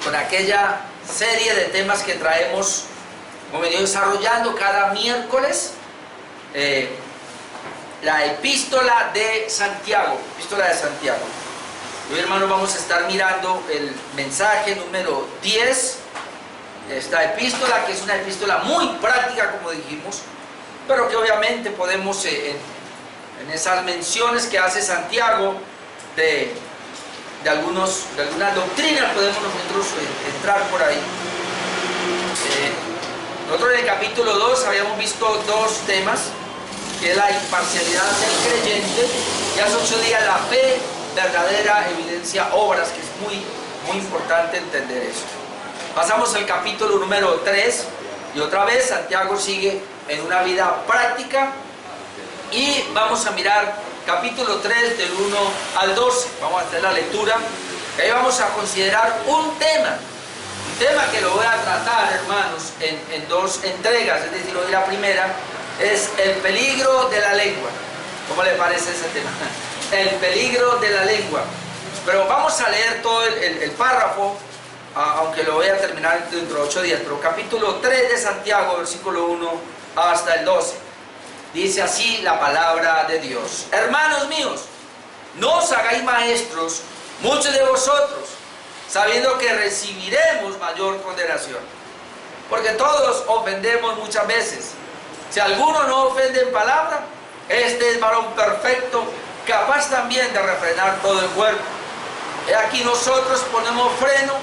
con aquella serie de temas que traemos, hemos venido desarrollando cada miércoles, la epístola de Santiago. Hoy, hermanos, vamos a estar mirando el mensaje número 10 de esta epístola, que es una epístola muy práctica, como dijimos, pero que obviamente podemos, en esas menciones que hace Santiago de algunas doctrinas, podemos nosotros entrar por ahí. Nosotros en el capítulo 2 habíamos visto dos temas, que es la imparcialidad del creyente, y hace 8 días la fe verdadera evidencia obras, que es muy importante entender eso. Pasamos al capítulo número 3, y otra vez Santiago sigue en una vida práctica, y vamos a mirar capítulo 3 del 1 al 12, vamos a hacer la lectura, y ahí vamos a considerar un tema que lo voy a tratar, hermanos, en dos entregas. Es decir, hoy la primera es el peligro de la lengua. ¿Cómo le parece ese tema? El peligro de la lengua. Pero vamos a leer todo el párrafo, aunque lo voy a terminar dentro de 8 días, pero capítulo 3 de Santiago, versículo 1 hasta el 12. Dice así la palabra de Dios: hermanos míos, no os hagáis maestros muchos de vosotros, sabiendo que recibiremos mayor condenación. Porque todos ofendemos muchas veces. Si alguno no ofende en palabra, este es varón perfecto, capaz también de refrenar todo el cuerpo. He aquí nosotros ponemos freno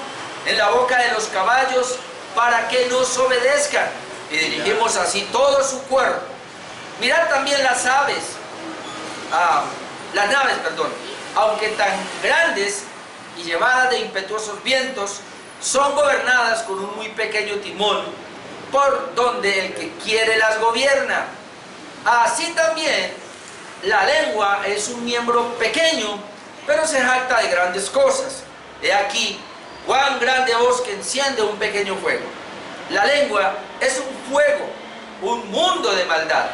en la boca de los caballos para que nos obedezcan, y dirigimos así todo su cuerpo. Mirad también las naves, aunque tan grandes y llevadas de impetuosos vientos, son gobernadas con un muy pequeño timón, por donde el que quiere las gobierna. Así también la lengua es un miembro pequeño, pero se jacta de grandes cosas. He aquí cuán grande bosque enciende un pequeño fuego. La lengua es un fuego, un mundo de maldad.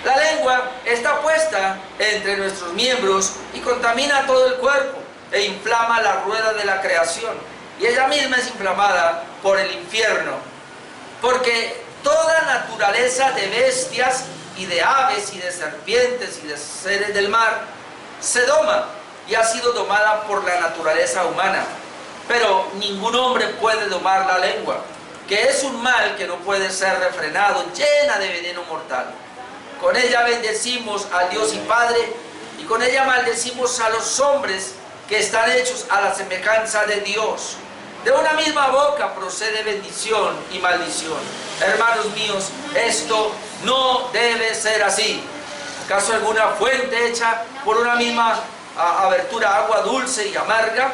La lengua está puesta entre nuestros miembros y contamina todo el cuerpo e inflama la rueda de la creación, y ella misma es inflamada por el infierno. Porque toda naturaleza de bestias y de aves y de serpientes y de seres del mar se doma y ha sido domada por la naturaleza humana, pero ningún hombre puede domar la lengua, que es un mal que no puede ser refrenado, llena de veneno mortal. Con ella bendecimos al Dios y Padre, y con ella maldecimos a los hombres que están hechos a la semejanza de Dios. De una misma boca procede bendición y maldición. Hermanos míos, esto no debe ser así. ¿Acaso alguna fuente hecha por una misma abertura agua dulce y amarga?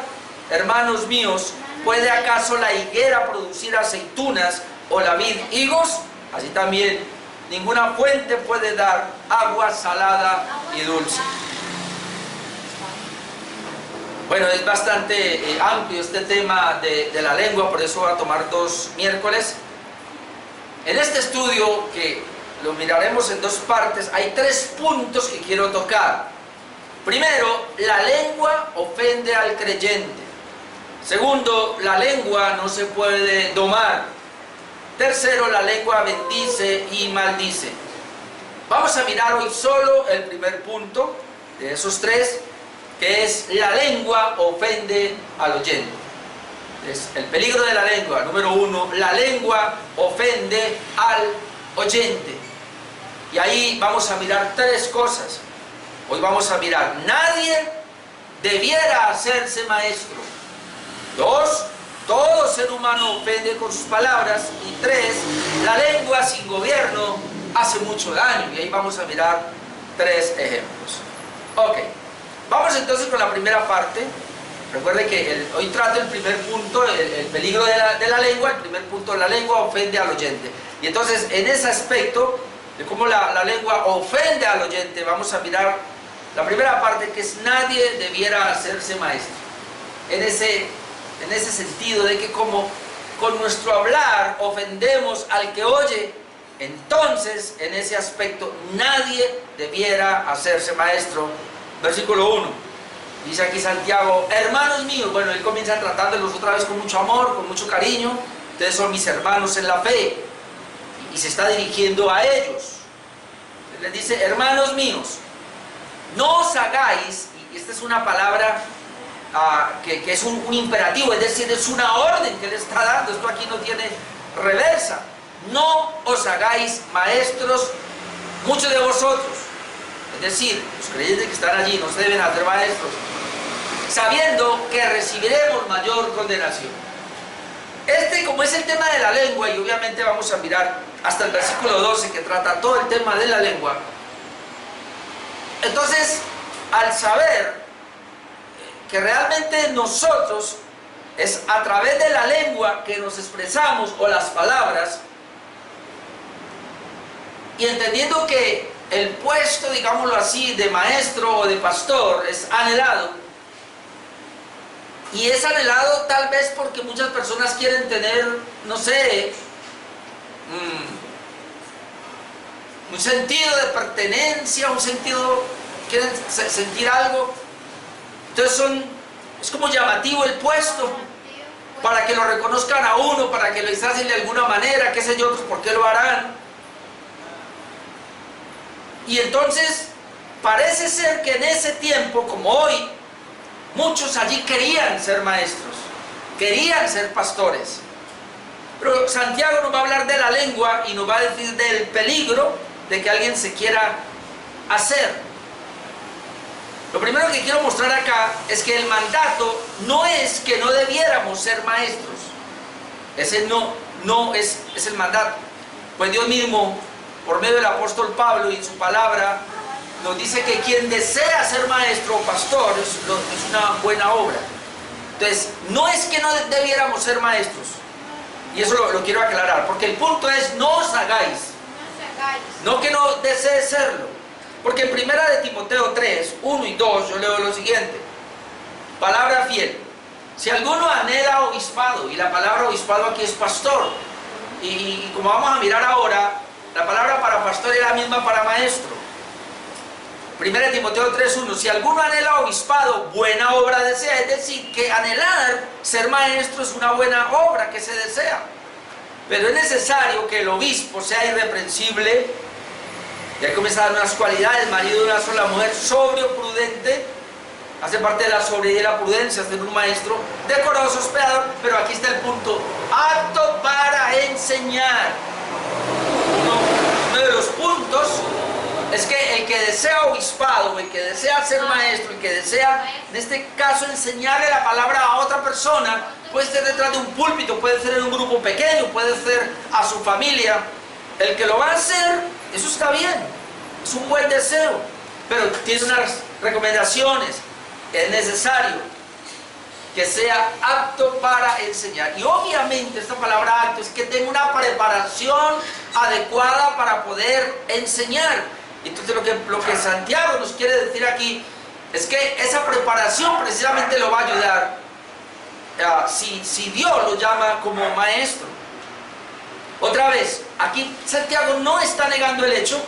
Hermanos míos, ¿puede acaso la higuera producir aceitunas o la vid higos? Así también ninguna fuente puede dar agua salada y dulce. Bueno, es bastante amplio este tema de la lengua, por eso voy a tomar 2 miércoles. En este estudio, que lo miraremos en 2 partes, hay 3 puntos que quiero tocar. Primero, la lengua ofende al creyente. Segundo, la lengua no se puede domar. Tercero, la lengua bendice y maldice. Vamos a mirar hoy solo el primer punto de esos 3, que es la lengua ofende al oyente. Es el peligro de la lengua. Número 1, la lengua ofende al oyente. Y ahí vamos a mirar 3 cosas. Hoy vamos a mirar: nadie debiera hacerse maestro. 2, todo ser humano ofende con sus palabras. Y 3, la lengua sin gobierno hace mucho daño. Y ahí vamos a mirar 3 ejemplos. Ok. Vamos entonces con la primera parte. Recuerde que hoy trato el primer punto, el peligro de la lengua. El primer punto: la lengua ofende al oyente. Y entonces, en ese aspecto de cómo la lengua ofende al oyente, vamos a mirar la primera parte, que es: nadie debiera hacerse maestro. En ese sentido de que como con nuestro hablar ofendemos al que oye, entonces en ese aspecto nadie debiera hacerse maestro. Versículo 1. Dice aquí Santiago, hermanos míos. Bueno, él comienza tratándolos otra vez con mucho amor, con mucho cariño. Ustedes son mis hermanos en la fe. Y se está dirigiendo a ellos. Les dice, hermanos míos, no os hagáis, y esta es una palabra que es un imperativo, es decir, es una orden que le está dando. Esto aquí no tiene reversa. No os hagáis maestros muchos de vosotros. Es decir, los creyentes que están allí no se deben hacer maestros, sabiendo que recibiremos mayor condenación. Como es el tema de la lengua, y obviamente vamos a mirar hasta el versículo 12 que trata todo el tema de la lengua. Entonces, al saber que realmente nosotros es a través de la lengua que nos expresamos, o las palabras, y entendiendo que el puesto, digámoslo así, de maestro o de pastor es anhelado, y es anhelado tal vez porque muchas personas quieren tener, no sé, un sentido de pertenencia, un sentido, quieren sentir algo. Entonces es como llamativo el puesto, para que lo reconozcan a uno, para que lo disfracen de alguna manera, qué sé yo, pues por qué lo harán. Y entonces parece ser que en ese tiempo, como hoy, muchos allí querían ser maestros, querían ser pastores. Pero Santiago nos va a hablar de la lengua y nos va a decir del peligro de que alguien se quiera hacer. Lo primero que quiero mostrar acá es que el mandato no es que no debiéramos ser maestros. Ese no es el mandato. Pues Dios mismo, por medio del apóstol Pablo y en su palabra, nos dice que quien desea ser maestro o pastor es una buena obra. Entonces, no es que no debiéramos ser maestros. Y eso lo quiero aclarar, porque el punto es, no os hagáis. No que no desees serlo. Porque en primera de Timoteo 3, 1 y 2, yo leo lo siguiente. Palabra fiel. Si alguno anhela obispado, y la palabra obispado aquí es pastor, y como vamos a mirar ahora, la palabra para pastor es la misma para maestro. Primera de Timoteo 3, 1. Si alguno anhela obispado, buena obra desea. Es decir, que anhelar ser maestro es una buena obra que se desea. Pero es necesario que el obispo sea irreprensible. Y ahí comienza a dar unas cualidades: marido de una sola mujer, sobrio, prudente. Hace parte de la sobriedad y la prudencia ser un maestro, decoroso, hospedador. Pero aquí está el punto: apto para enseñar. Uno de los puntos es que el que desea obispado, el que desea ser maestro, el que desea, en este caso, enseñarle la palabra a otra persona, puede ser detrás de un púlpito, puede ser en un grupo pequeño, puede ser a su familia. El que lo va a hacer, eso está bien, es un buen deseo, pero tiene unas recomendaciones. Es necesario que sea apto para enseñar. Y obviamente esta palabra apto es que tenga una preparación adecuada para poder enseñar. Entonces lo que Santiago nos quiere decir aquí es que esa preparación precisamente lo va a ayudar si Dios lo llama como maestro. Otra vez, aquí Santiago no está negando el hecho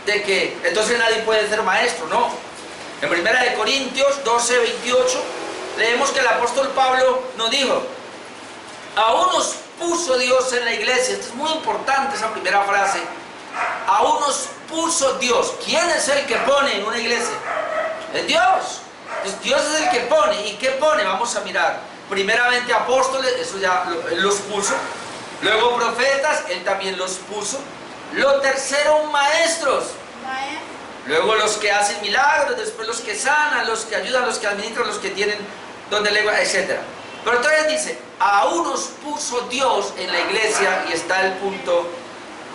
de que entonces nadie puede ser maestro, no. En 1 Corintios 12, 28 leemos que el apóstol Pablo nos dijo: aún nos puso Dios en la iglesia. Esto es muy importante, esa primera frase. Aún nos puso Dios. ¿Quién es el que pone en una iglesia? Es Dios. Entonces, Dios es el que pone. ¿Y qué pone? Vamos a mirar. Primeramente apóstoles, eso ya Él los puso. Luego profetas, Él también los puso. Lo tercero, maestros. Luego los que hacen milagros, después los que sanan, los que ayudan, los que administran, los que tienen don de lengua, etc. Pero entonces dice: aún nos puso Dios en la iglesia, y está el punto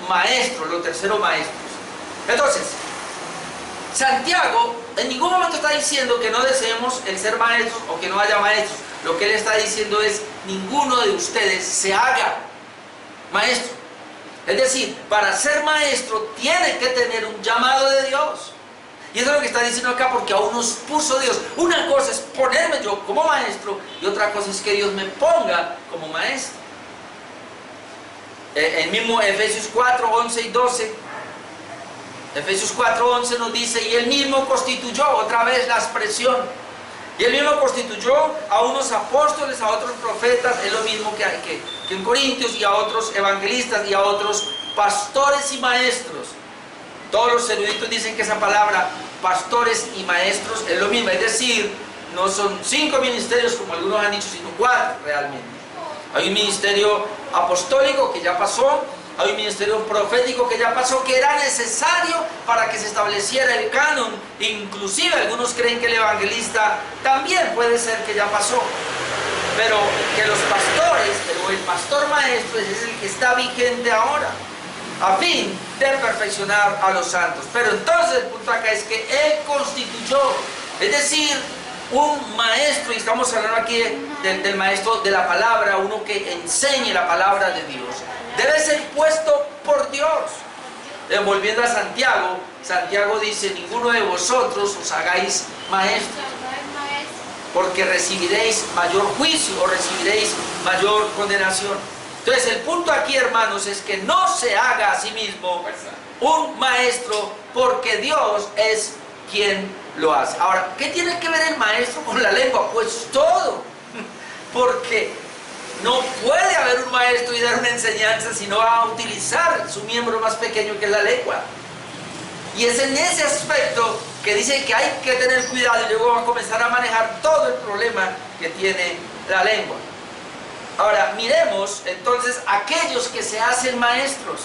maestro, lo tercero, maestros. Entonces, Santiago en ningún momento está diciendo que no deseemos el ser maestros o que no haya maestros. Lo que él está diciendo es: ninguno de ustedes se haga maestro. Es decir, para ser maestro tiene que tener un llamado de Dios. Y eso es lo que está diciendo acá, porque aún nos puso Dios. Una cosa es ponerme yo como maestro, y otra cosa es que Dios me ponga como maestro. El mismo Efesios 4, 11 y 12. Efesios 4, 11 nos dice: y Él mismo constituyó, otra vez la expresión, Y él mismo constituyó a unos apóstoles, a otros profetas, es lo mismo que en Corintios, y a otros evangelistas, y a otros pastores y maestros. Todos los eruditos dicen que esa palabra, pastores y maestros, es lo mismo. Es decir, no son 5 ministerios como algunos han dicho, sino 4 realmente. Hay un ministerio apostólico que ya pasó, hay un ministerio profético que ya pasó, que era necesario para que se estableciera el canon. Inclusive algunos creen que el evangelista también puede ser que ya pasó. Pero que los pastores, pero el pastor maestro es el que está vigente ahora, a fin de perfeccionar a los santos. Pero entonces el punto acá es que él constituyó, es decir, un maestro, y estamos hablando aquí del maestro de la palabra, uno que enseñe la palabra de Dios, debe ser puesto por Dios. Volviendo a Santiago, Santiago dice: ninguno de vosotros os hagáis maestros, porque recibiréis mayor juicio o recibiréis mayor condenación. Entonces el punto aquí, hermanos, es que no se haga a sí mismo un maestro, porque Dios es quien lo hace. Ahora, ¿qué tiene que ver el maestro con la lengua? Pues todo, porque no puede haber un maestro y dar una enseñanza si no va a utilizar su miembro más pequeño, que es la lengua. Y es en ese aspecto que dice que hay que tener cuidado, y luego va a comenzar a manejar todo el problema que tiene la lengua. Ahora, miremos entonces aquellos que se hacen maestros.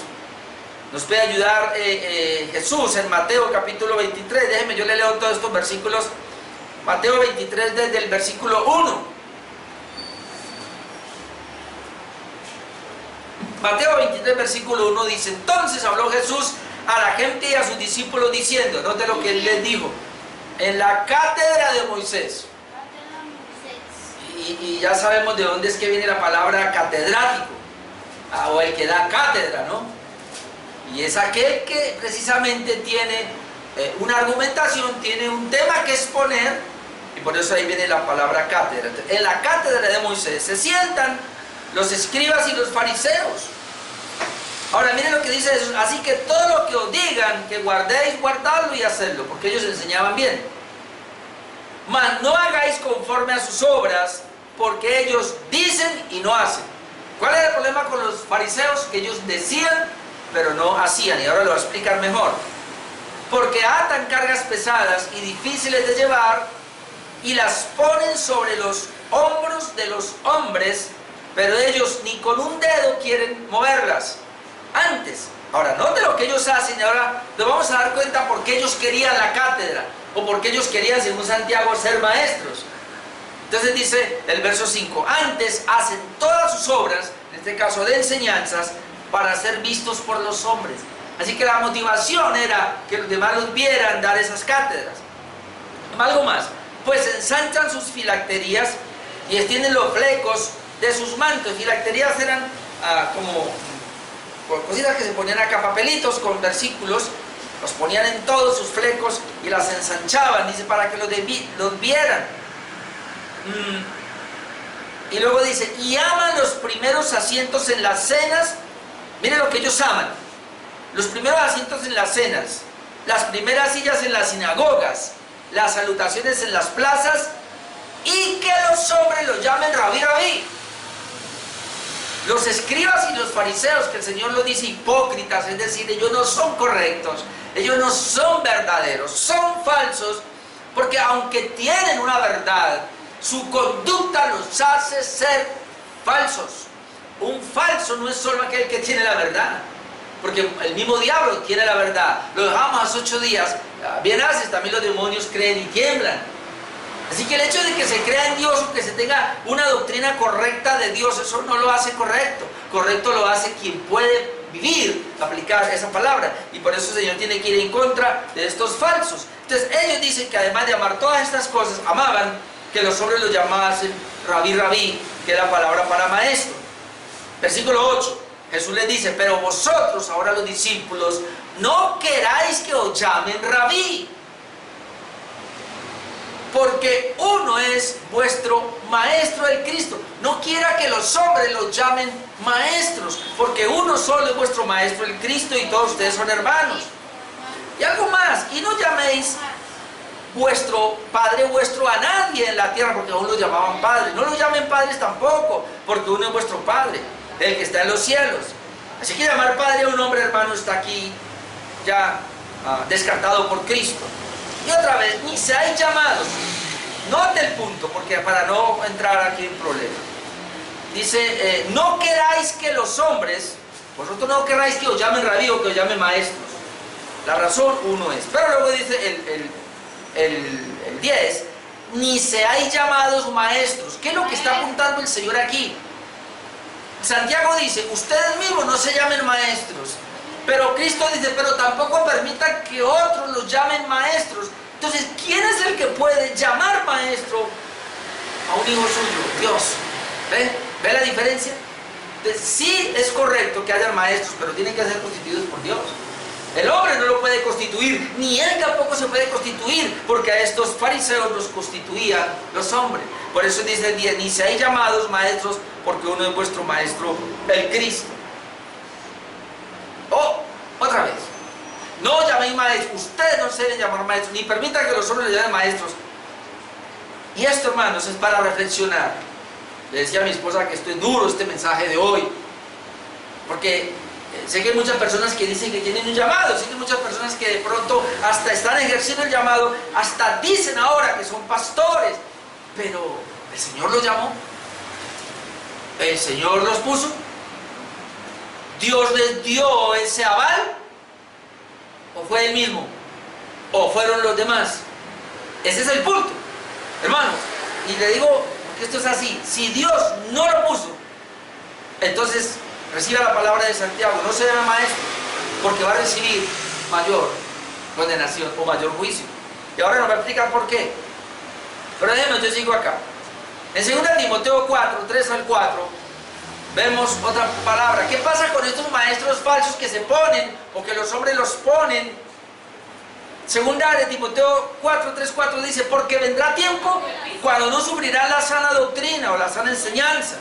Nos puede ayudar Jesús en Mateo capítulo 23. Déjenme, yo le leo todos estos versículos. Mateo 23 desde el versículo 1. Mateo 23 versículo 1 dice: entonces habló Jesús a la gente y a sus discípulos diciendo, note lo que él les dijo, en la cátedra de Moisés. Y ya sabemos de dónde es que viene la palabra catedrático, o el que da cátedra, ¿no? Y es aquel que precisamente tiene una argumentación, tiene un tema que exponer, y por eso ahí viene la palabra cátedra. En la cátedra de Moisés se sientan los escribas y los fariseos. Ahora miren lo que dice Jesús: así que todo lo que os digan que guardéis, guardadlo y hacedlo, porque ellos enseñaban bien. Mas no hagáis conforme a sus obras, porque ellos dicen y no hacen. ¿Cuál es el problema con los fariseos? Que ellos decían pero no hacían, y ahora lo voy a explicar mejor. Porque atan cargas pesadas y difíciles de llevar y las ponen sobre los hombros de los hombres, pero ellos ni con un dedo quieren moverlas. Antes, ahora note lo que ellos hacen, y ahora nos vamos a dar cuenta por qué ellos querían la cátedra, o por qué ellos querían, según Santiago, ser maestros. Entonces dice el verso 5: antes hacen todas sus obras, en este caso de enseñanzas, para ser vistos por los hombres. Así que la motivación era que los demás los vieran dar esas cátedras. Algo más, pues ensanchan sus filacterías y extienden los flecos de sus mantos. Filacterías eran como cositas que se ponían acá, papelitos con versículos, los ponían en todos sus flecos y las ensanchaban, dice, para que los vieran. Y luego dice: y aman los primeros asientos en las cenas. Miren lo que ellos aman: los primeros asientos en las cenas, las primeras sillas en las sinagogas, las salutaciones en las plazas, y que los hombres los llamen rabí, rabí. Los escribas y los fariseos, que el Señor los dice hipócritas, es decir, ellos no son correctos, ellos no son verdaderos, son falsos, porque aunque tienen una verdad, su conducta los hace ser falsos. Un falso no es solo aquel que tiene la verdad, porque el mismo diablo tiene la verdad. Lo dejamos hace 8 días. Bien haces, también los demonios creen y tiemblan. Así que el hecho de que se crea en Dios, o que se tenga una doctrina correcta de Dios, eso no lo hace correcto. Correcto lo hace quien puede vivir, aplicar esa palabra. Y por eso el Señor tiene que ir en contra de estos falsos. Entonces ellos dicen que además de amar todas estas cosas, amaban que los hombres los llamasen rabí, rabí, que es la palabra para maestro. Versículo 8, Jesús les dice: pero vosotros, ahora los discípulos, no queráis que os llamen rabí, porque uno es vuestro maestro, el Cristo. No quiera que los hombres los llamen maestros, porque uno solo es vuestro maestro, el Cristo, y todos ustedes son hermanos. Y algo más: y no llaméis vuestro Padre vuestro a nadie en la tierra, porque aún lo llamaban Padre. No lo llamen padres tampoco, porque uno es vuestro Padre, el que está en los cielos. Así que llamar Padre a un hombre, hermano, está aquí ya descartado por Cristo. Y otra vez, ni seáis llamados. Note el punto, porque para no entrar aquí en problemas. Dice, no queráis que los hombres, vosotros no queráis que os llamen rabí o que os llamen maestros. La razón, uno es. Pero luego dice el 10, ni seáis llamados maestros. ¿Qué es lo que está apuntando el Señor aquí? Santiago dice, ustedes mismos no se llamen maestros. Pero Cristo dice, pero tampoco permitan que otros los llamen maestros. Entonces, ¿quién es el que puede llamar maestro a un hijo suyo? Dios. ¿Ve? ¿Ve la diferencia? Entonces, sí es correcto que haya maestros, pero tienen que ser constituidos por Dios. El hombre no lo puede constituir, ni él tampoco se puede constituir, porque a estos fariseos los constituían los hombres. Por eso dice el 10, ni seáis llamados maestros, porque uno es vuestro maestro, el Cristo. Otra vez, no llaméis maestros, ustedes no se deben llamar maestros, ni permitan que los hombres le llamen maestros. Y esto, hermanos, es para reflexionar. Le decía a mi esposa que esto es duro, este mensaje de hoy, porque sé que hay muchas personas que dicen que tienen un llamado, sé que hay muchas personas que de pronto hasta están ejerciendo el llamado, hasta dicen ahora que son pastores, pero el Señor los llamó, el Señor los puso, Dios les dio ese aval, o fue Él mismo, o fueron los demás. Ese es el punto, hermanos, y le digo que esto es así. Si Dios no lo puso, entonces reciba la palabra de Santiago, no se llame maestro, porque va a recibir mayor condenación o mayor juicio. Y ahora nos va a explicar por qué. Pero déjenme, yo sigo acá. En 2 Timoteo 4, 3 al 4, vemos otra palabra. ¿Qué pasa con estos maestros falsos que se ponen, o que los hombres los ponen? 2 Timoteo 4, 3, 4 dice, porque vendrá tiempo cuando no sufrirán la sana doctrina o la sana enseñanza,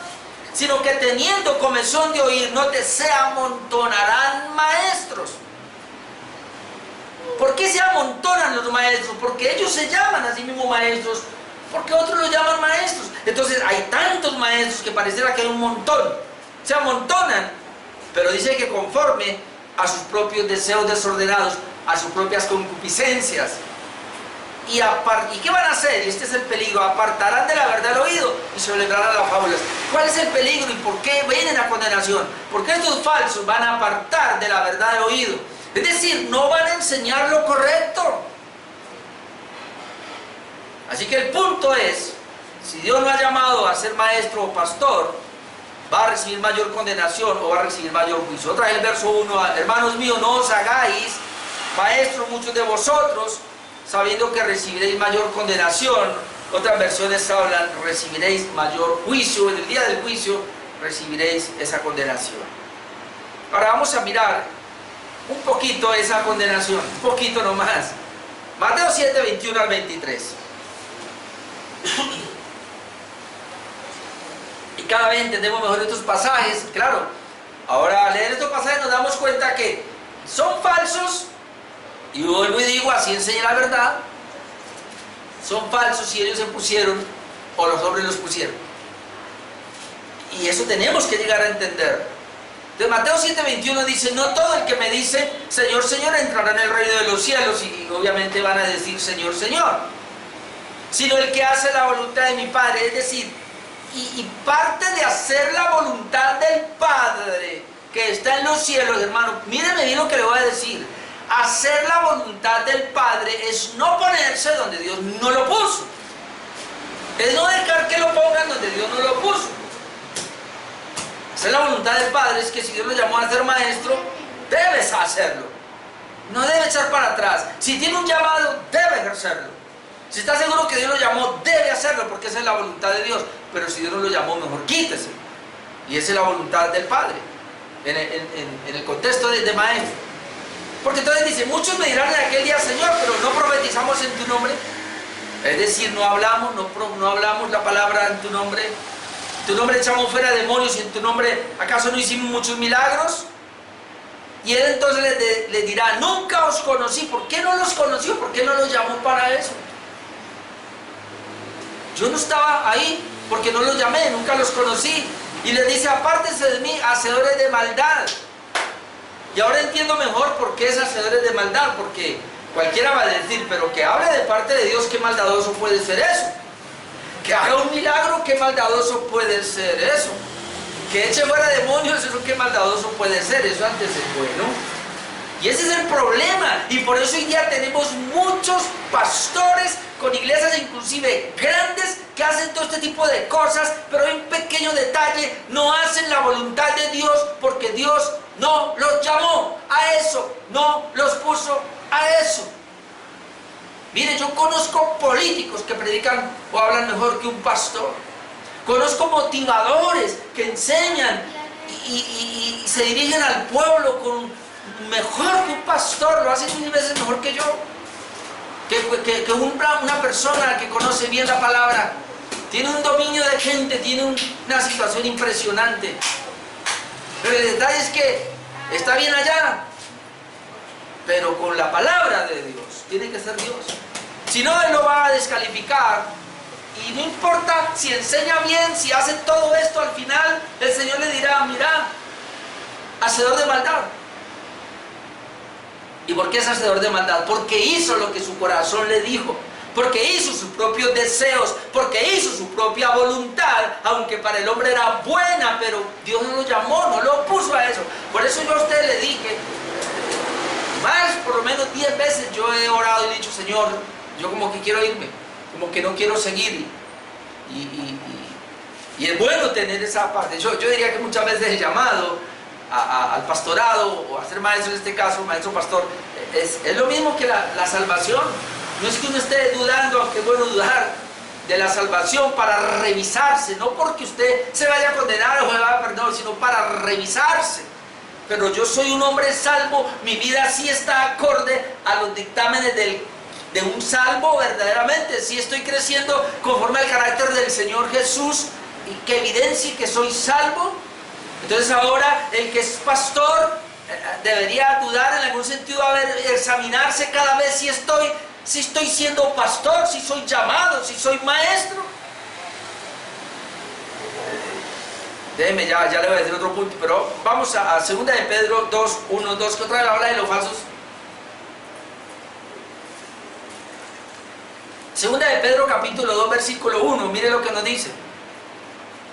sino que teniendo comezón de oír, no te se amontonarán maestros. ¿Por qué se amontonan los maestros? Porque ellos se llaman a sí mismos maestros, porque otros los llaman maestros. Entonces hay tantos maestros que pareciera que hay un montón. Se amontonan, pero dice que conforme a sus propios deseos desordenados, a sus propias concupiscencias. ¿Y qué van a hacer? Y este es el peligro: apartarán de la verdad el oído y se alegrarán las fábulas. ¿Cuál es el peligro y por qué viene la condenación? Porque estos falsos van a apartar de la verdad el oído. Es decir, no van a enseñar lo correcto. Así que el punto es, si Dios lo ha llamado a ser maestro o pastor, va a recibir mayor condenación o va a recibir mayor juicio. Otra vez el verso 1, hermanos míos, no os hagáis maestros muchos de vosotros, sabiendo que recibiréis mayor condenación. Otras versiones hablan, recibiréis mayor juicio, en el día del juicio recibiréis esa condenación. Ahora vamos a mirar un poquito esa condenación, un poquito nomás. Mateo 7, 21 al 23. Y cada vez entendemos mejor estos pasajes. Claro, ahora al leer estos pasajes nos damos cuenta que son falsos, y vuelvo y digo, así enseña la verdad. Son falsos si ellos se pusieron o los hombres los pusieron. Y eso tenemos que llegar a entender. De Mateo 7:21 dice, no todo el que me dice Señor, Señor entrará en el reino de los cielos, y obviamente van a decir Señor, Señor, sino el que hace la voluntad de mi Padre. Es decir, y parte de hacer la voluntad del Padre que está en los cielos, hermano, míreme bien lo que le voy a decir. Hacer la voluntad del Padre es no ponerse donde Dios no lo puso. Es no dejar que lo pongan donde Dios no lo puso. Hacer la voluntad del Padre es que si Dios lo llamó a ser maestro, debes hacerlo. No debe echar para atrás. Si tiene un llamado, debe ejercerlo. Si está seguro que Dios lo llamó, debe hacerlo, porque esa es la voluntad de Dios. Pero si Dios no lo llamó, mejor quítese. Y esa es la voluntad del Padre, en el contexto de maestro. Porque entonces dice, muchos me dirán en aquel día, Señor, pero no profetizamos en tu nombre. Es decir, no hablamos la palabra en tu nombre. En tu nombre echamos fuera demonios, y en tu nombre, ¿acaso no hicimos muchos milagros? Y él entonces le dirá, nunca os conocí. ¿Por qué no los conoció? ¿Por qué no los llamó para eso? Yo no estaba ahí porque no los llamé, nunca los conocí. Y les dice, apártense de mí, hacedores de maldad. Y ahora entiendo mejor por qué es hacedores de maldad, porque cualquiera va a decir, pero que hable de parte de Dios, qué maldadoso puede ser eso. Que haga un milagro, qué maldadoso puede ser eso. Que eche fuera demonios, eso qué maldadoso puede ser, eso antes es bueno. Y ese es el problema, y por eso hoy día tenemos muchos pastores con iglesias inclusive grandes que hacen todo este tipo de cosas, pero hay un pequeño detalle: no hacen la voluntad de Dios porque Dios no los llamó a eso, no los puso a eso. Mire, yo conozco políticos que predican o hablan mejor que un pastor. Conozco motivadores que enseñan y se dirigen al pueblo con mejor que un pastor, lo hacen 1000 veces mejor que yo, que una persona que conoce bien la palabra, tiene un dominio de gente, tiene una situación impresionante. Pero el detalle es que está bien allá, pero con la palabra de Dios, tiene que ser Dios. Si no, Él lo va a descalificar. Y no importa si enseña bien, si hace todo esto, al final el Señor le dirá, mira, hacedor de maldad. ¿Y por qué es hacedor de maldad? Porque hizo lo que su corazón le dijo, porque hizo sus propios deseos, porque hizo su propia voluntad, aunque para el hombre era buena, pero Dios no lo llamó, no lo puso a eso. Por eso yo a usted le dije, más por lo menos 10 veces yo he orado y he dicho, Señor, yo como que quiero irme, como que no quiero seguir. Y es bueno tener esa parte. Yo diría que muchas veces el llamado al pastorado, o a ser maestro en este caso, maestro pastor, es lo mismo que la salvación. No es que uno esté dudando, aunque es bueno dudar de la salvación, para revisarse, no porque usted se vaya a condenar o se vaya a perdonar, sino para revisarse. Pero yo soy un hombre salvo, mi vida sí está acorde a los dictámenes de un salvo verdaderamente, sí estoy creciendo conforme al carácter del Señor Jesús, y que evidencie que soy salvo. Entonces ahora el que es pastor debería dudar en algún sentido, examinarse cada vez si estoy siendo pastor, si soy llamado, si soy maestro. Déjeme, ya le voy a decir otro punto, pero vamos a 2 de Pedro 2, 1, 2, que otra vez habla de los falsos. 2 de Pedro capítulo 2 versículo 1, mire lo que nos dice.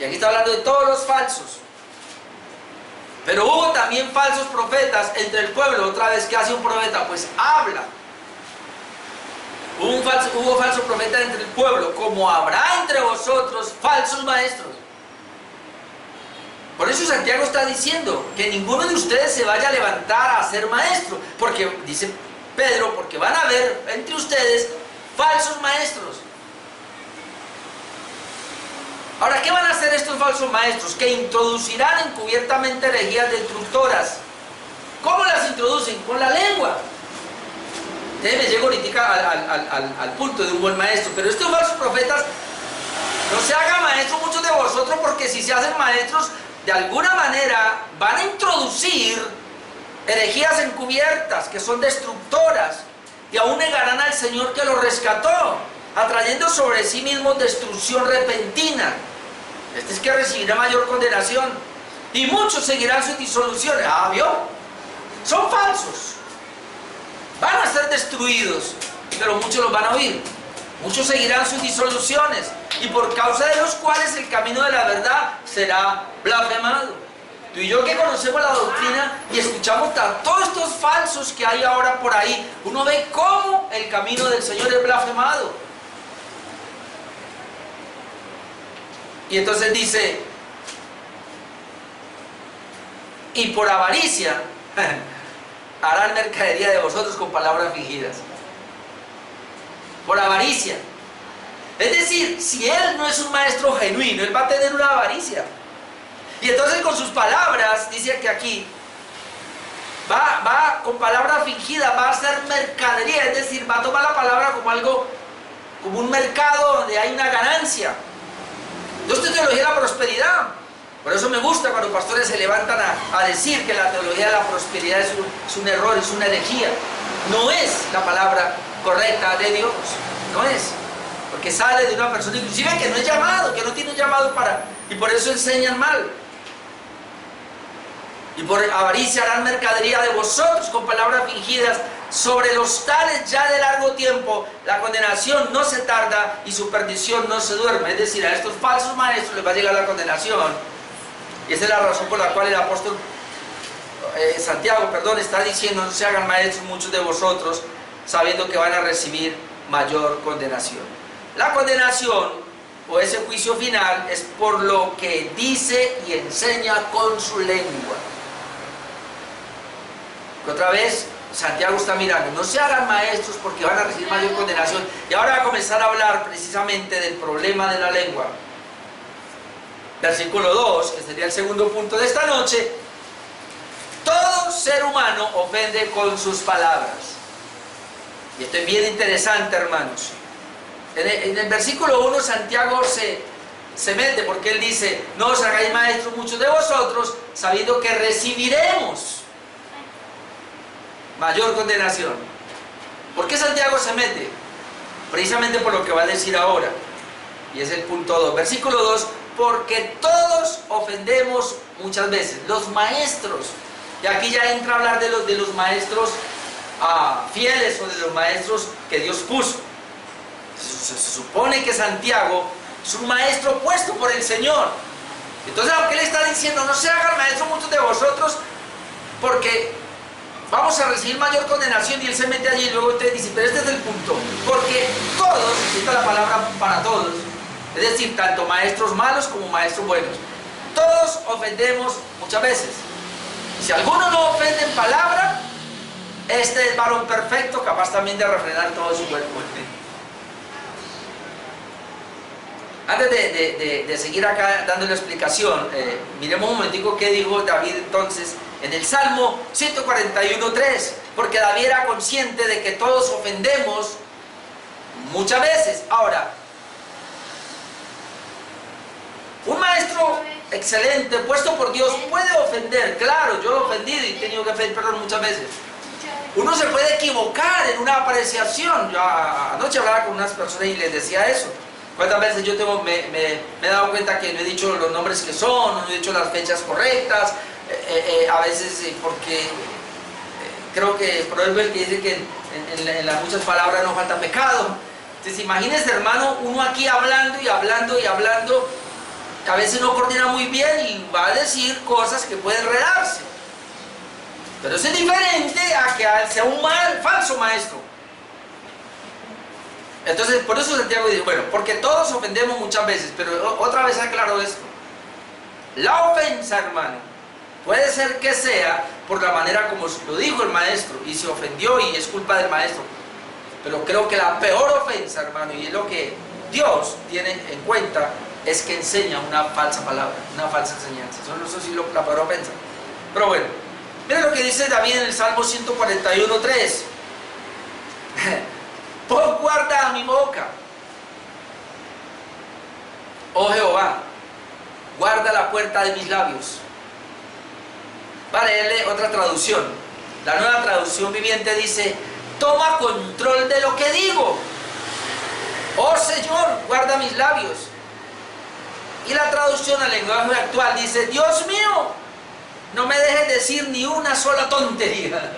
Y aquí está hablando de todos los falsos. Pero hubo también falsos profetas entre el pueblo. Otra vez, ¿qué hace un profeta? Pues habla. Hubo falsos profetas entre el pueblo, como habrá entre vosotros falsos maestros. Por eso Santiago está diciendo que ninguno de ustedes se vaya a levantar a ser maestro, porque, dice Pedro, porque van a haber entre ustedes falsos maestros. Ahora, ¿qué van a hacer estos falsos maestros? Que introducirán encubiertamente herejías destructoras. ¿Cómo las introducen? Con la lengua. Entonces me llego ahorita al punto de un buen maestro. Pero estos falsos profetas, no se hagan maestros muchos de vosotros, porque si se hacen maestros, de alguna manera van a introducir herejías encubiertas que son destructoras, y aún negarán al Señor que los rescató, atrayendo sobre sí mismos destrucción repentina. Este es que recibirá mayor condenación, y muchos seguirán sus disoluciones. ¿Vio? Son falsos, van a ser destruidos, pero muchos los van a oír. Muchos seguirán sus disoluciones, y por causa de los cuales el camino de la verdad será blasfemado. Tú y yo, que conocemos la doctrina y escuchamos a todos estos falsos que hay ahora por ahí, uno ve cómo el camino del Señor es blasfemado. Y entonces dice, y por avaricia harán mercadería de vosotros con palabras fingidas. Por avaricia. Es decir, si él no es un maestro genuino, él va a tener una avaricia. Y entonces con sus palabras, dice que aquí, va con palabra fingida, va a hacer mercadería, es decir, va a tomar la palabra como algo, como un mercado donde hay una ganancia. No es teología de la prosperidad. Por eso me gusta cuando pastores se levantan a decir que la teología de la prosperidad es un error, es una herejía. No es la palabra correcta de Dios, no es. porque sale de una persona inclusive que no es llamado, que no tiene un llamado y por eso enseñan mal. Y por avaricia harán mercadería de vosotros con palabras fingidas. Sobre los tales ya de largo tiempo la condenación no se tarda y su perdición no se duerme. Es decir, a estos falsos maestros les va a llegar la condenación. Y esa es la razón por la cual el apóstol Santiago, está diciendo: no se hagan maestros muchos de vosotros, sabiendo que van a recibir mayor condenación. La condenación o ese juicio final es por lo que dice y enseña con su lengua. Otra vez Santiago está mirando: no se hagan maestros porque van a recibir mayor condenación. Y ahora va a comenzar a hablar precisamente del problema de la lengua. Versículo 2, que sería el segundo punto de esta noche: todo ser humano ofende con sus palabras. Y esto es bien interesante, hermanos. En el versículo 1 Santiago se mete, porque él dice: no os hagáis maestros muchos de vosotros, sabiendo que recibiremos mayor condenación. ¿Por qué Santiago se mete? Precisamente por lo que va a decir ahora. Y es el punto 2. Versículo 2: porque todos ofendemos muchas veces. Los maestros. Y aquí ya entra a hablar de los maestros fieles, o de los maestros que Dios puso. Se supone que Santiago es un maestro puesto por el Señor. Entonces, lo que él está diciendo: no se hagan maestros muchos de vosotros, porque vamos a recibir mayor condenación. Y él se mete allí y luego usted dice: pero este es el punto, porque todos, esta es la palabra para todos, es decir, tanto maestros malos como maestros buenos, todos ofendemos muchas veces. Si alguno no ofende en palabra, este es varón perfecto, capaz también de refrenar todo su cuerpo. Antes de seguir acá dando la explicación, miremos un momentico qué dijo David entonces en el Salmo 141:3, porque David era consciente de que todos ofendemos muchas veces. Ahora, un maestro excelente, puesto por Dios, puede ofender. Claro, yo he ofendido y he tenido que pedir perdón muchas veces. Uno se puede equivocar en una apreciación. Yo anoche hablaba con unas personas y les decía eso. ¿Cuántas veces yo me he dado cuenta que no he dicho los nombres que son, no he dicho las fechas correctas? A veces porque creo que el proverbio es el que dice que en las muchas palabras no falta pecado. Entonces imagínense, hermano, uno aquí hablando y hablando y hablando, que a veces no coordina muy bien y va a decir cosas que pueden enredarse. Pero eso es diferente a que sea un falso maestro. Entonces, por eso Santiago dice: bueno, porque todos ofendemos muchas veces. Pero otra vez aclaro esto: la ofensa, hermano, puede ser que sea por la manera como lo dijo el maestro y se ofendió y es culpa del maestro. Pero creo que la peor ofensa, hermano, y es lo que Dios tiene en cuenta, es que enseña una falsa palabra, una falsa enseñanza. Eso sí es la peor ofensa. Pero bueno, miren lo que dice David en el Salmo 141:3. Pon guarda a mi boca, oh Jehová, guarda la puerta de mis labios. Vale, leerle otra traducción. La Nueva Traducción Viviente dice: toma control de lo que digo, oh Señor, guarda mis labios. Y la traducción al lenguaje actual dice: Dios mío, no me dejes decir ni una sola tontería.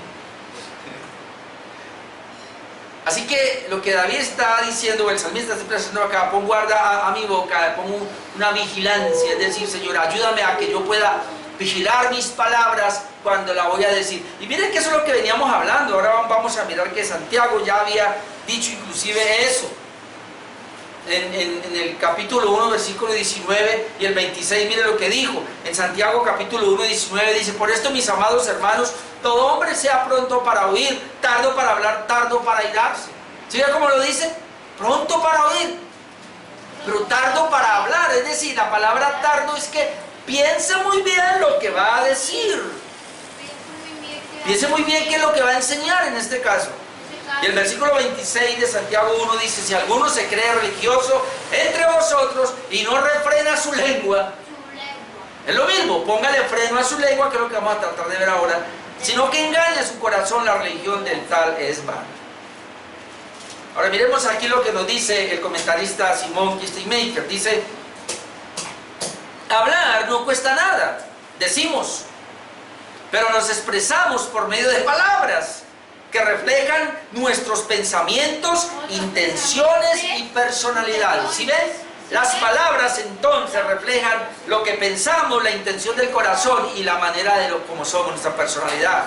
Así que lo que David está diciendo, el salmista está expresando acá: pon guarda a mi boca, pon una vigilancia, es decir, Señor, ayúdame a que yo pueda vigilar mis palabras cuando la voy a decir. Y miren que eso es lo que veníamos hablando. Ahora vamos a mirar que Santiago ya había dicho inclusive eso. En el capítulo 1, versículo 19 y el 26, mire lo que dijo. En Santiago capítulo 1, 19 dice: por esto, mis amados hermanos, todo hombre sea pronto para oír, tardo para hablar, tardo para airarse. ¿Sí ve cómo lo dice? Pronto para oír, pero tardo para hablar. Es decir, la palabra tardo es que piense muy bien lo que va a decir. Piense muy bien qué es lo que va a enseñar en este caso. Y el versículo 26 de Santiago 1 dice: si alguno se cree religioso entre vosotros y no refrena su lengua, es lo mismo, póngale freno a su lengua, que es lo que vamos a tratar de ver ahora, sino que engaña su corazón, la religión del tal es vana. Ahora miremos aquí lo que nos dice el comentarista Simon Kistemaker. Dice: hablar no cuesta nada, decimos, pero nos expresamos por medio de palabras que reflejan nuestros pensamientos, intenciones y personalidades. ¿Sí ven? Las palabras entonces reflejan lo que pensamos, la intención del corazón y la manera de cómo somos, nuestra personalidad.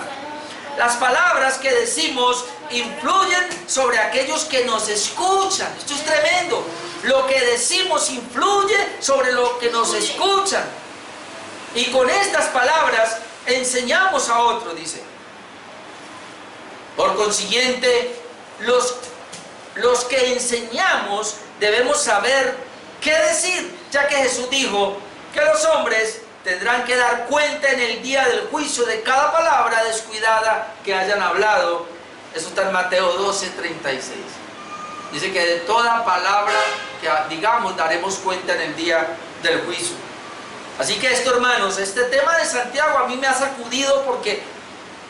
Las palabras que decimos influyen sobre aquellos que nos escuchan. Esto es tremendo. Lo que decimos influye sobre lo que nos escuchan. Y con estas palabras enseñamos a otros, dice. Por consiguiente, los que enseñamos debemos saber qué decir, ya que Jesús dijo que los hombres tendrán que dar cuenta en el día del juicio de cada palabra descuidada que hayan hablado. Eso está en Mateo 12:36. Dice que de toda palabra que digamos daremos cuenta en el día del juicio. Así que esto, hermanos, este tema de Santiago a mí me ha sacudido, porque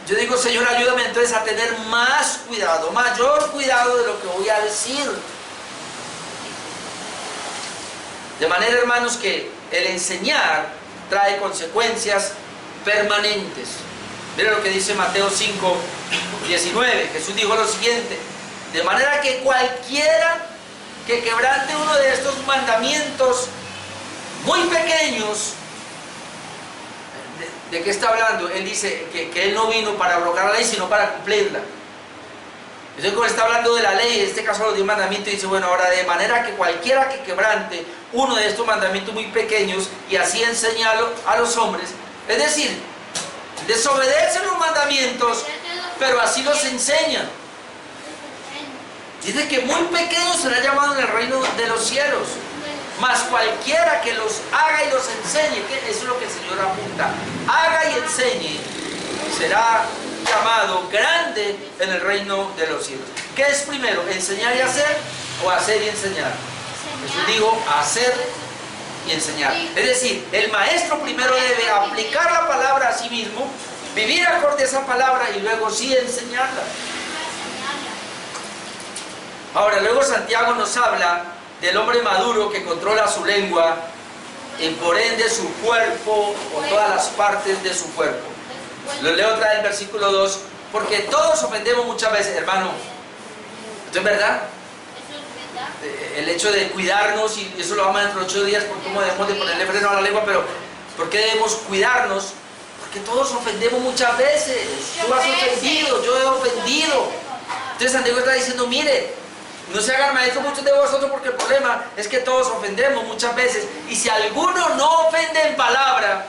yo digo: Señor, ayúdame entonces a tener más cuidado, mayor cuidado de lo que voy a decir. De manera, hermanos, que el enseñar trae consecuencias permanentes. Miren lo que dice Mateo 5:19. Jesús dijo lo siguiente: de manera que cualquiera que quebrante uno de estos mandamientos muy pequeños. ¿De qué está hablando? Él dice que Él no vino para abrogar la ley, sino para cumplirla. Entonces, cuando está hablando de la ley, en este caso los 10 mandamientos, dice: bueno, ahora de manera que cualquiera que quebrante uno de estos mandamientos muy pequeños y así enseñarlo a los hombres, es decir, desobedecen los mandamientos, pero así los enseñan. Dice que muy pequeños será llamado en el reino de los cielos. Mas cualquiera que los haga y los enseñe, que eso es lo que el Señor apunta, haga y enseñe, será llamado grande en el reino de los cielos. ¿Qué es primero, enseñar y hacer, o hacer y enseñar? Jesús dijo hacer y enseñar. Es decir, el maestro primero debe aplicar la palabra a sí mismo, vivir acorde a esa palabra y luego sí enseñarla. Ahora, luego Santiago nos habla del hombre maduro que controla su lengua y por ende su cuerpo, o todas las partes de su cuerpo. Lo leo otra vez el versículo 2, porque todos ofendemos muchas veces, hermano. ¿Esto es verdad? El hecho de cuidarnos, y eso lo vamos a ver dentro de 8 días, por cómo debemos de ponerle freno a la lengua, pero ¿por qué debemos cuidarnos? Porque todos ofendemos muchas veces. Tú has ofendido, yo he ofendido. Entonces Santiago está diciendo: mire, no se hagan maestros muchos de vosotros, porque el problema es que todos ofendemos muchas veces. Y si alguno no ofende en palabra,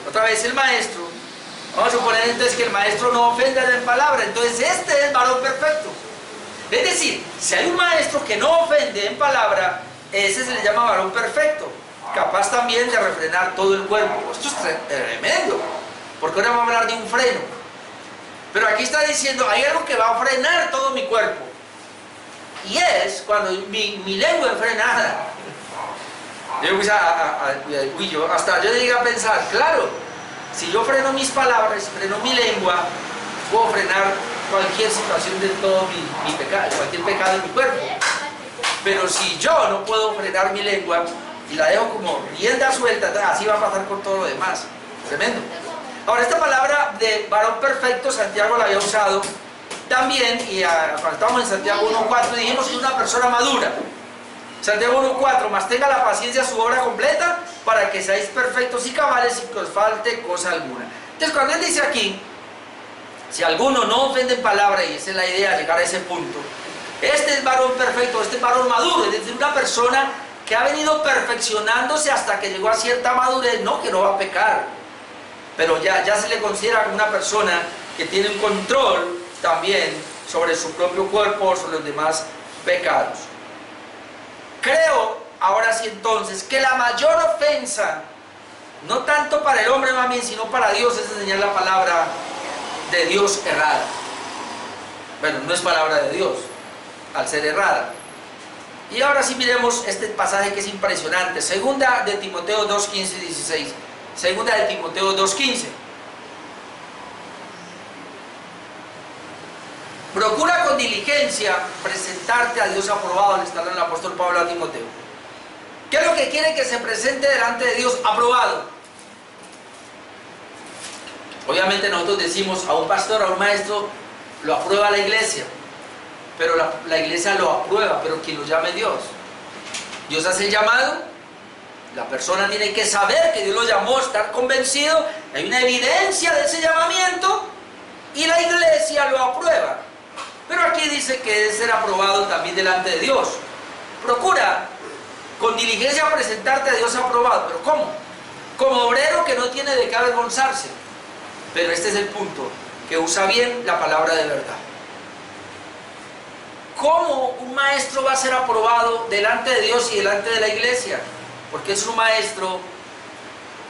otra vez el maestro, vamos a suponer entonces que el maestro no ofenda en palabra, entonces este es el varón perfecto. Es decir, si hay un maestro que no ofende en palabra, ese se le llama varón perfecto, capaz también de refrenar todo el cuerpo. Esto es tremendo, porque ahora vamos a hablar de un freno. Pero aquí está diciendo: hay algo que va a frenar todo mi cuerpo, y es cuando mi lengua es frenada. Hasta yo llegué a pensar: claro, si yo freno mis palabras, freno mi lengua, puedo frenar cualquier situación de todo mi pecado, cualquier pecado en mi cuerpo. Pero si yo no puedo frenar mi lengua y la dejo como rienda suelta, así va a pasar con todo lo demás. Tremendo. Ahora, esta palabra de varón perfecto, Santiago la había usado también, y cuando estábamos en Santiago 1:4 dijimos que es una persona madura. Santiago 1:4: mas tenga la paciencia su obra completa, para que seáis perfectos y cabales sin que os falte cosa alguna. Entonces, cuando él dice aquí, si alguno no ofende en palabra, y esa es la idea, llegar a ese punto, este es varón perfecto, este es varón maduro, es decir, una persona que ha venido perfeccionándose hasta que llegó a cierta madurez, no que no va a pecar, pero ya se le considera como una persona que tiene un control también sobre su propio cuerpo, sobre los demás pecados. Creo, ahora sí entonces, que la mayor ofensa, no tanto para el hombre más bien, sino para Dios, es enseñar la palabra de Dios errada. Bueno, no es palabra de Dios, al ser errada. Y ahora sí miremos este pasaje que es impresionante. Segunda de Timoteo 2:15 y 16. Segunda de Timoteo 2:15. Procura con diligencia presentarte a Dios aprobado, le está hablando el apóstol Pablo a Timoteo. ¿Qué es lo que quiere que se presente delante de Dios? Aprobado. Obviamente nosotros decimos a un pastor, a un maestro, lo aprueba la iglesia, pero la iglesia lo aprueba, pero quien lo llame es Dios. Dios hace el llamado, la persona tiene que saber que Dios lo llamó, estar convencido, hay una evidencia de ese llamamiento y la iglesia lo aprueba. Pero aquí dice que debe ser aprobado también delante de Dios. Procura con diligencia presentarte a Dios aprobado. ¿Pero cómo? Como obrero que no tiene de qué avergonzarse. Pero este es el punto, que usa bien la palabra de verdad. ¿Cómo un maestro va a ser aprobado delante de Dios y delante de la iglesia? Porque es un maestro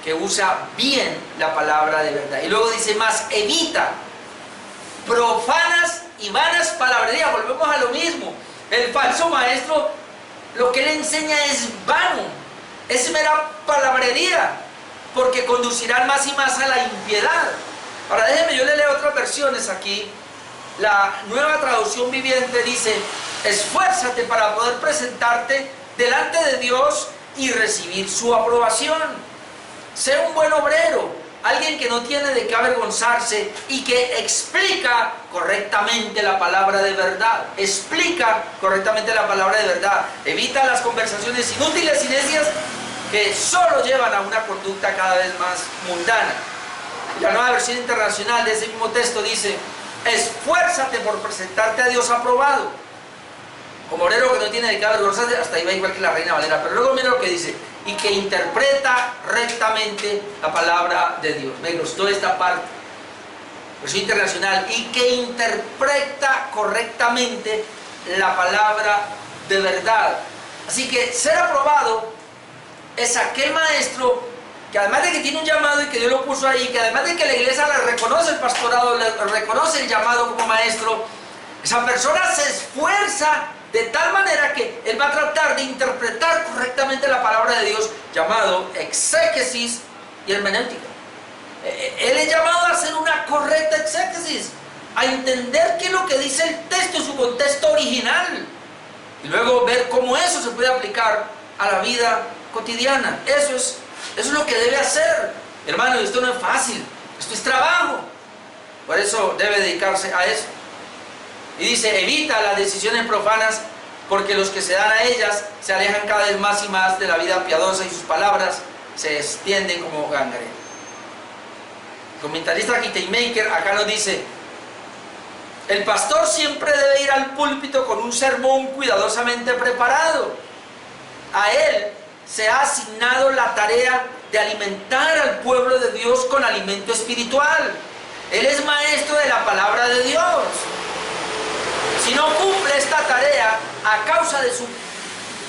que usa bien la palabra de verdad. Y luego dice más, evita profanas y vanas palabrerías. Volvemos a lo mismo. El falso maestro, lo que él enseña es vano, es mera palabrería, porque conducirán más y más a la impiedad. Ahora déjenme, yo le leo otras versiones aquí. La Nueva Traducción Viviente dice, esfuérzate para poder presentarte delante de Dios y recibir su aprobación. Sé un buen obrero, alguien que no tiene de qué avergonzarse y que explica correctamente la palabra de verdad. Explica correctamente la palabra de verdad. Evita las conversaciones inútiles y necias que solo llevan a una conducta cada vez más mundana. La Nueva Versión Internacional de ese mismo texto dice, esfuérzate por presentarte a Dios aprobado, como obrero que no tiene de qué avergonzarse. Hasta ahí va igual que la Reina Valera, pero luego mira lo que dice, y que interpreta rectamente la palabra de Dios. Me gustó esta parte, Versión Internacional, y que interpreta correctamente la palabra de verdad. Así que ser aprobado es aquel maestro que además de que tiene un llamado y que Dios lo puso ahí, que además de que la iglesia le reconoce el pastorado, le reconoce el llamado como maestro, esa persona se esfuerza de tal manera que él va a tratar de interpretar correctamente la palabra de Dios, llamado exégesis y hermenéutica. Él es llamado a hacer una correcta exégesis, a entender qué es lo que dice el texto en su contexto original, y luego ver cómo eso se puede aplicar a la vida cotidiana. Eso es lo que debe hacer, hermano. Esto no es fácil, esto es trabajo. Por eso debe dedicarse a eso. Y dice, evita las decisiones profanas, porque los que se dan a ellas se alejan cada vez más y más de la vida piadosa y sus palabras se extienden como gangrena. El comentarista Kittemaker acá nos dice, el pastor siempre debe ir al púlpito con un sermón cuidadosamente preparado. A él se ha asignado la tarea de alimentar al pueblo de Dios con alimento espiritual. Él es maestro de la palabra de Dios. Si no cumple esta tarea a causa de su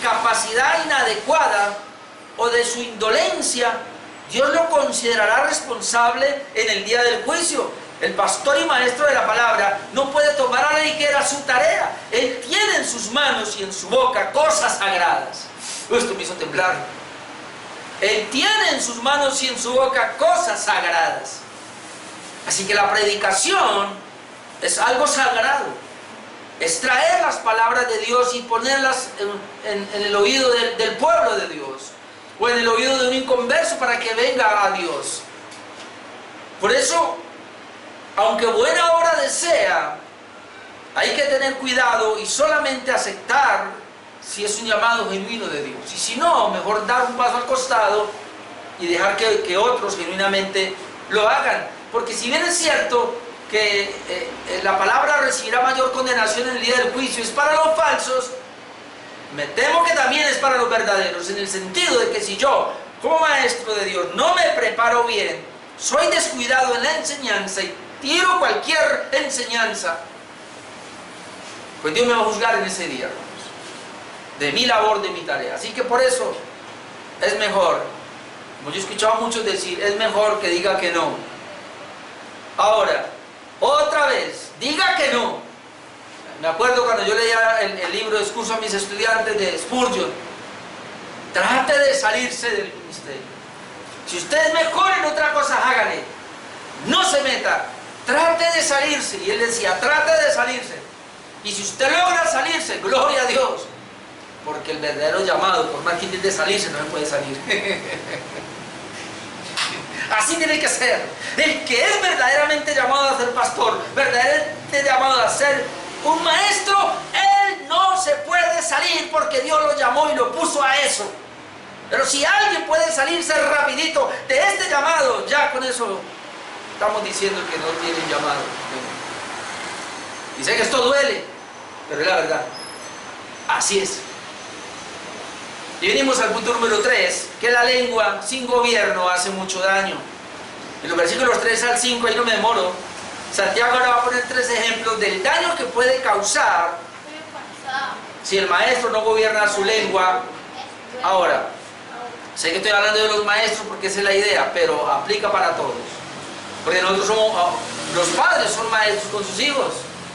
capacidad inadecuada o de su indolencia, Dios lo considerará responsable en el día del juicio. El pastor y maestro de la palabra no puede tomar a la ligera su tarea. Él tiene en sus manos y en su boca cosas sagradas. Esto me hizo temblar. Él tiene en sus manos y en su boca cosas sagradas. Así que la predicación es algo sagrado. Es traer las palabras de Dios y ponerlas en el oído del pueblo de Dios, o en el oído de un inconverso para que venga a Dios. Por eso, aunque buena obra desea, hay que tener cuidado y solamente aceptar si es un llamado genuino de Dios. Y si no, mejor dar un paso al costado y dejar que otros genuinamente lo hagan. Porque si bien es cierto que la palabra recibirá mayor condenación en el día del juicio, es para los falsos, me temo que también es para los verdaderos, en el sentido de que si yo, como maestro de Dios, no me preparo bien, soy descuidado en la enseñanza y tiro cualquier enseñanza, pues Dios me va a juzgar en ese día, hermanos, de mi labor, de mi tarea. Así que por eso es mejor, como yo he escuchado a muchos decir, es mejor que diga que no. Ahora, otra vez, diga que no. Me acuerdo cuando yo leía el libro de Discurso a mis estudiantes de Spurgeon, trate de salirse del ministerio. Si usted es mejor en otra cosa, hágale. No se meta, trate de salirse. Y él decía, trate de salirse. Y si usted logra salirse, gloria a Dios. Porque el verdadero llamado, por más que intente salirse, no se puede salir. Así tiene que ser. El que es verdaderamente llamado a ser pastor, verdaderamente llamado a ser un maestro, él no se puede salir porque Dios lo llamó y lo puso a eso. Pero si alguien puede salirse rapidito de este llamado, ya con eso estamos diciendo que no tiene llamado. Y sé que esto duele, pero es la verdad. Así es. Y venimos al punto número 3, que la lengua sin gobierno hace mucho daño. En los versículos 3 al 5, ahí no me demoro, Santiago ahora va a poner 3 ejemplos del daño que puede causar si el maestro no gobierna su lengua. Ahora, sé que estoy hablando de los maestros porque esa es la idea, pero aplica para todos. Porque nosotros somos, los padres son maestros con sus hijos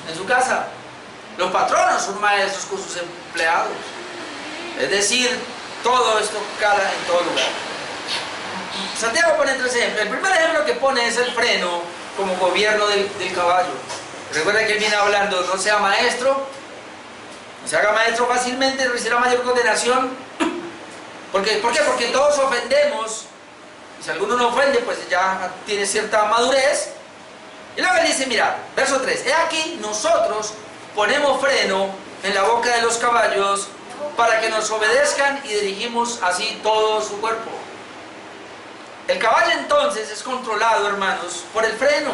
en su casa. Los patronos son maestros con sus empleados. Es decir, todo esto cala en todo lugar. Santiago pone 3 ejemplos. El primer ejemplo que pone es el freno como gobierno del caballo. Recuerda que él viene hablando, no sea maestro, no se haga maestro fácilmente, recibirá mayor condenación. ¿Por qué? Porque todos ofendemos. Y si alguno no ofende, pues ya tiene cierta madurez. Y luego él dice, mira, verso 3, he aquí nosotros ponemos freno en la boca de los caballos para que nos obedezcan y dirigimos así todo su cuerpo. El caballo entonces es controlado, hermanos, por el freno.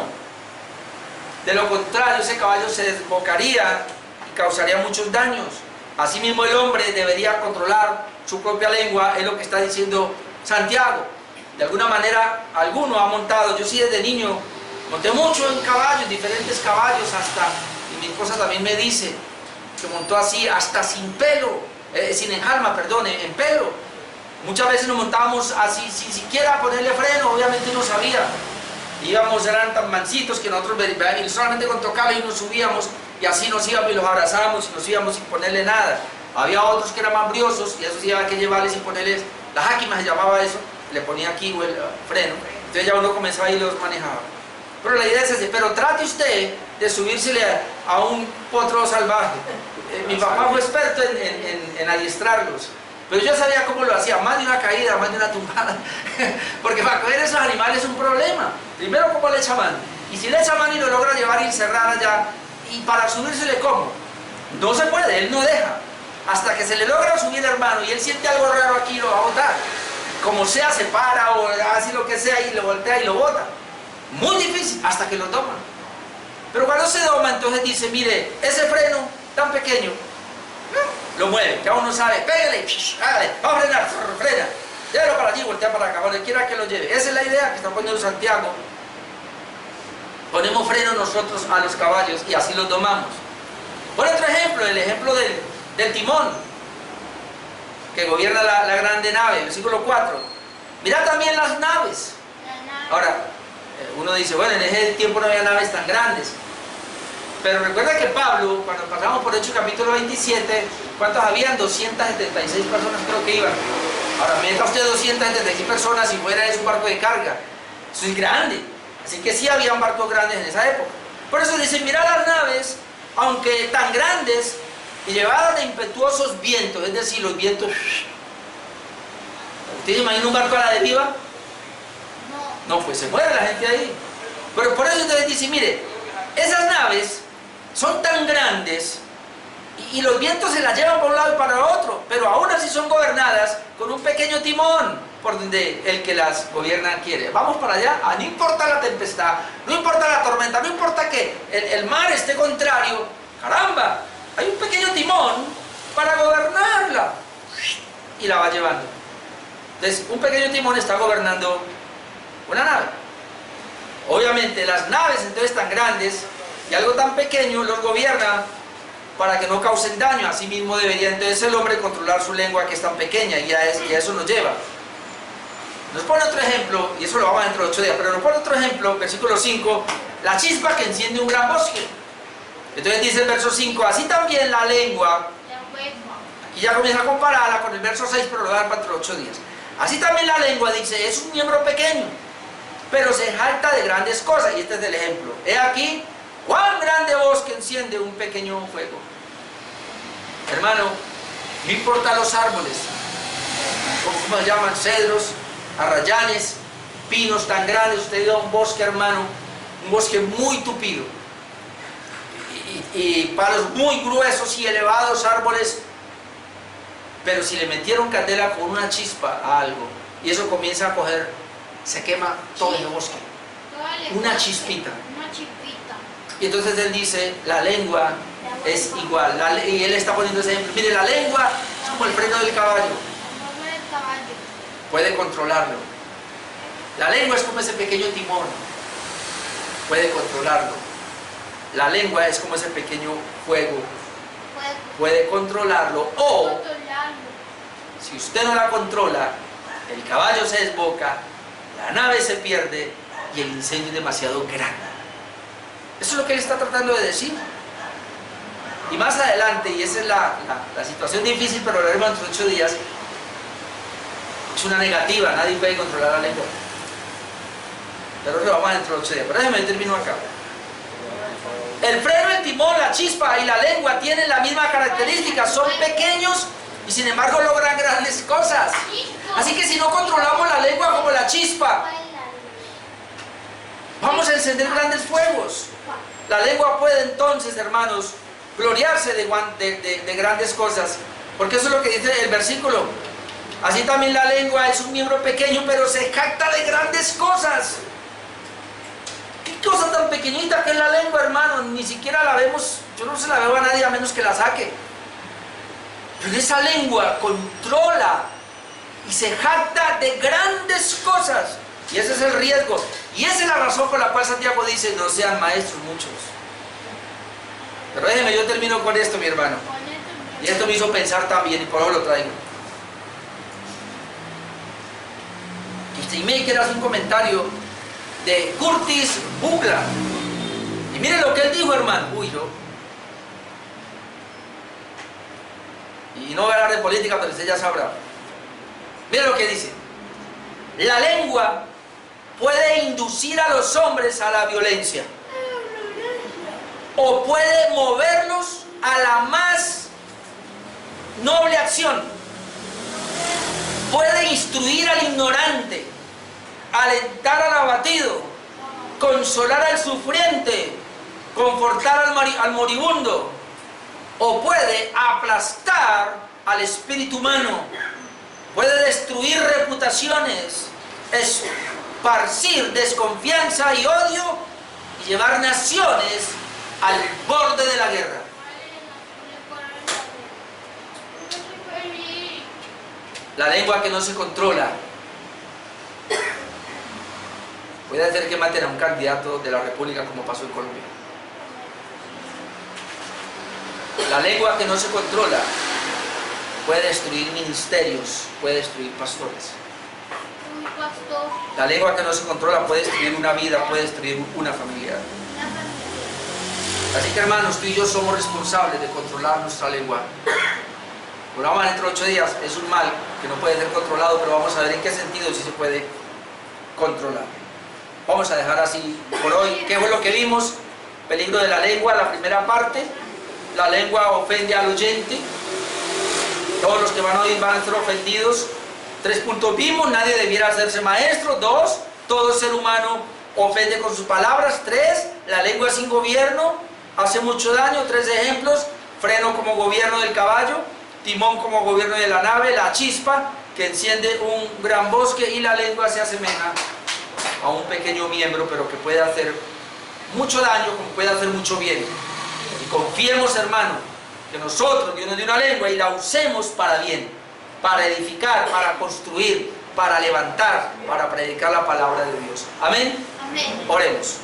De lo contrario, ese caballo se desbocaría y causaría muchos daños. Asimismo, el hombre debería controlar su propia lengua, es lo que está diciendo Santiago. De alguna manera, alguno ha montado, yo sí desde niño monté mucho en caballos, diferentes caballos hasta, y mi esposa también me dice que montó así, hasta sin pelo, sin enjalma, perdón, en pelo. Muchas veces nos montábamos así, sin siquiera ponerle freno, obviamente no sabía. Íbamos, eran tan mansitos que nosotros y solamente con tocarle y nos subíamos y así nos íbamos y los abrazábamos y nos íbamos sin ponerle nada. Había otros que eran más briosos y esos iban a que llevarles sin ponerles, la jáquima se llamaba eso, le ponía aquí o el freno, entonces ya uno comenzaba y los manejaba. Pero la idea es así, pero trate usted de subírsele a un potro salvaje. Mi papá fue experto en adiestrarlos, pero yo sabía cómo lo hacía, más de una caída, más de una tumbada, porque para coger esos animales es un problema. Primero, ¿cómo le echa mano? Y si le echa mano y lo logra llevar y encerrar allá, y para subírsele, ¿cómo? No se puede, él no deja. Hasta que se le logra subir, hermano, y él siente algo raro aquí, lo va a botar. Como sea, se para o hace lo que sea y lo voltea y lo bota. Muy difícil, hasta que lo toma. Pero cuando se doma, entonces dice, mire, ese freno tan pequeño, lo mueve, ya uno sabe, pégale, hágale, va a frenar, frena, llévalo para allí, voltea para acá, donde quiera que lo lleve. Esa es la idea que está poniendo Santiago. Ponemos freno nosotros a los caballos y así los domamos. Por otro ejemplo, el ejemplo del timón, que gobierna la grande nave, versículo 4. Mirad también las naves. Ahora, uno dice, bueno, en ese tiempo no había naves tan grandes. Pero recuerda que Pablo, cuando pasamos por Hechos capítulo 27, ¿cuántos habían? 276 personas creo que iban. Ahora, meta usted 276 personas si fuera de un barco de carga. Eso es grande. Así que sí habían barcos grandes en esa época. Por eso dicen, mirad las naves, aunque tan grandes, y llevadas de impetuosos vientos, es decir, los vientos. ¿Ustedes imaginan un barco a la deriva? No, pues se muere la gente ahí. Pero por eso entonces dice, mire, esas naves son tan grandes y los vientos se las llevan por un lado y para otro, pero aún así son gobernadas con un pequeño timón por donde el que las gobierna quiere. Vamos para allá, no importa la tempestad, no importa la tormenta, no importa que el mar esté contrario, caramba, hay un pequeño timón para gobernarla y la va llevando. Entonces, un pequeño timón está gobernando una nave. Obviamente las naves entonces tan grandes y algo tan pequeño los gobierna para que no causen daño. Así mismo debería entonces el hombre controlar su lengua que es tan pequeña y a eso nos lleva. Nos pone otro ejemplo, y eso lo vamos a ver dentro de 8 días, pero nos pone otro ejemplo, versículo 5, la chispa que enciende un gran bosque. Entonces dice el verso 5, así también la lengua, aquí ya comienza a compararla con el verso 6, pero lo va a dar para dentro de 8 días. Así también la lengua, dice, es un miembro pequeño, pero se jacta de grandes cosas, y este es el ejemplo. He aquí, cuán grande bosque enciende un pequeño fuego. Hermano, no importa los árboles, ¿cómo se llaman? Cedros, arrayanes, pinos tan grandes. Usted iba a un bosque, hermano, un bosque muy tupido, y palos muy gruesos y elevados, árboles, pero si le metieron candela con una chispa a algo, y eso comienza a coger, se quema todo el bosque. Una chispita. Y entonces él dice, la lengua es igual. Y él está poniendo ese ejemplo. Mire, la lengua es como el freno del caballo. Puede controlarlo. La lengua es como ese pequeño timón. Puede controlarlo. La lengua es como ese pequeño fuego. Puede controlarlo. O, si usted no la controla, el caballo se desboca, la nave se pierde y el incendio es demasiado grande. Eso es lo que él está tratando de decir. Y más adelante, y esa es la situación difícil, pero lo haremos en 8 días, es una negativa, nadie puede controlar la lengua. Pero lo vamos dentro de 8 días. Pero déjeme termino acá. El freno, el timón, la chispa y la lengua tienen la misma característica, son pequeños y sin embargo logran grandes cosas. Así que si no controlamos la lengua como la chispa, vamos a encender grandes fuegos. La lengua puede entonces, hermanos, gloriarse de grandes cosas, porque eso es lo que dice el versículo. Así también la lengua es un miembro pequeño, pero se jacta de grandes cosas. ¿Qué cosa tan pequeñita que es la lengua, hermano? Ni siquiera la vemos, yo no se la veo a nadie a menos que la saque. Pero esa lengua controla y se jacta de grandes cosas. Y ese es el riesgo. Y esa es la razón por la cual Santiago dice, no sean maestros muchos. Pero déjeme, yo termino con esto, mi hermano. Y esto me hizo pensar también, y por eso lo traigo. Maker hace un comentario de Curtis Buckland. Y miren lo que él dijo, hermano. Uy, yo. Y no voy a hablar de política, pero usted ya sabrá. Miren lo que dice. La lengua puede inducir a los hombres a la violencia, o puede moverlos a la más noble acción. Puede instruir al ignorante, alentar al abatido, consolar al sufriente, confortar al moribundo, o puede aplastar al espíritu humano, puede destruir reputaciones, esparcir desconfianza y odio y llevar naciones al borde de la guerra. La lengua que no se controla puede hacer que maten a un candidato de la República, como pasó en Colombia. La lengua que no se controla puede destruir ministerios, puede destruir pastores. La lengua que no se controla puede destruir una vida, puede destruir una familia. Así que, hermanos, tú y yo somos responsables de controlar nuestra lengua. Bueno, vamos dentro de 8 días, es un mal que no puede ser controlado, pero vamos a ver en qué sentido sí se puede controlar. Vamos a dejar así por hoy. ¿Qué fue lo que vimos? Peligro de la lengua, la primera parte. La lengua ofende al oyente. Todos los que van a oír van a ser ofendidos. 3 puntos vimos, nadie debiera hacerse maestro. 2, todo ser humano ofende con sus palabras. 3, la lengua sin gobierno hace mucho daño. 3 ejemplos: freno como gobierno del caballo, timón como gobierno de la nave, la chispa que enciende un gran bosque, y la lengua se asemeja a un pequeño miembro, pero que puede hacer mucho daño como puede hacer mucho bien. Y confiemos, hermano, que nosotros, Dios nos dio una lengua y la usemos para bien, para edificar, para construir, para levantar, para predicar la palabra de Dios. Amén. Amén. Oremos.